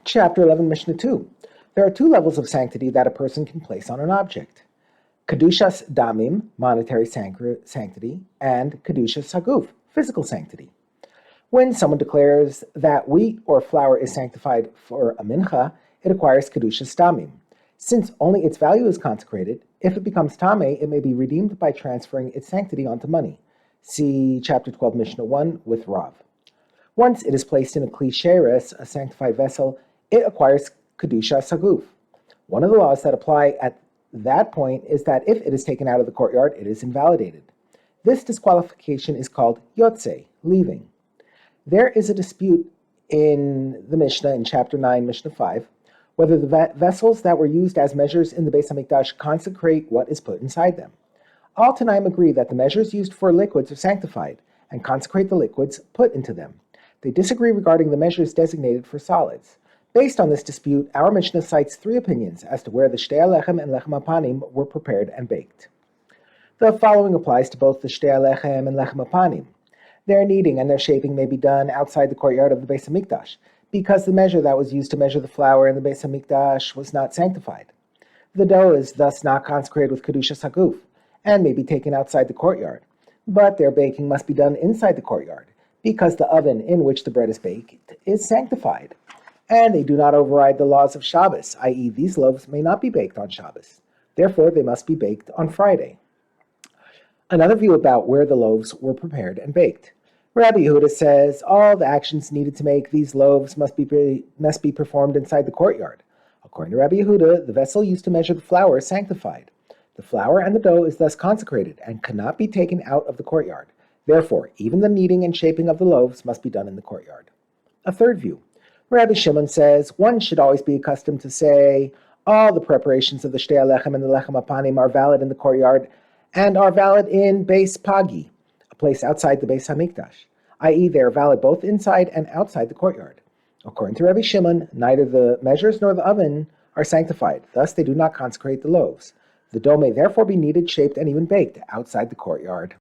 Chapter 11, Mishnah 2. There are two levels of sanctity that a person can place on an object. Kedushas damim, monetary sanctity, and Kedushas haguf, physical sanctity. When someone declares that wheat or flour is sanctified for a mincha, it acquires Kedushas damim. Since only its value is consecrated, if it becomes tameh, it may be redeemed by transferring its sanctity onto money. See Chapter 12, Mishnah 1 with Rav. Once it is placed in a kli sheres, a sanctified vessel, it acquires Kedushas haguf. One of the laws that apply at that point is that if it is taken out of the courtyard, it is invalidated. This disqualification is called yotze, leaving. There is a dispute in the Mishnah, in Chapter 9, Mishnah 5, whether the vessels that were used as measures in the Beis HaMikdash consecrate what is put inside them. All Tanaim agree that the measures used for liquids are sanctified and consecrate the liquids put into them. They disagree regarding the measures designated for solids. Based on this dispute, our Mishnah cites three opinions as to where the shtei alechem and lechem hapanim were prepared and baked. The following applies to both the shtei alechem and lechem hapanim. Their kneading and their shaping may be done outside the courtyard of the Beis HaMikdash, because the measure that was used to measure the flour in the Beis HaMikdash was not sanctified. The dough is thus not consecrated with Kedushas haguf, and may be taken outside the courtyard, but their baking must be done inside the courtyard, because the oven in which the bread is baked is sanctified. And they do not override the laws of Shabbos, i.e. these loaves may not be baked on Shabbos. Therefore, they must be baked on Friday. Another view about where the loaves were prepared and baked. Rabbi Yehuda says all the actions needed to make these loaves must be performed inside the courtyard. According to Rabbi Yehuda, the vessel used to measure the flour is sanctified. The flour and the dough is thus consecrated and cannot be taken out of the courtyard. Therefore, even the kneading and shaping of the loaves must be done in the courtyard. A third view. Rabbi Shimon says one should always be accustomed to say all the preparations of the shtei alechem and the lechem hapanim are valid in the courtyard and are valid in Beis Pagi, a place outside the Beis HaMikdash, i.e. they are valid both inside and outside the courtyard. According to Rabbi Shimon, neither the measures nor the oven are sanctified, thus they do not consecrate the loaves. The dough may therefore be kneaded, shaped, and even baked outside the courtyard.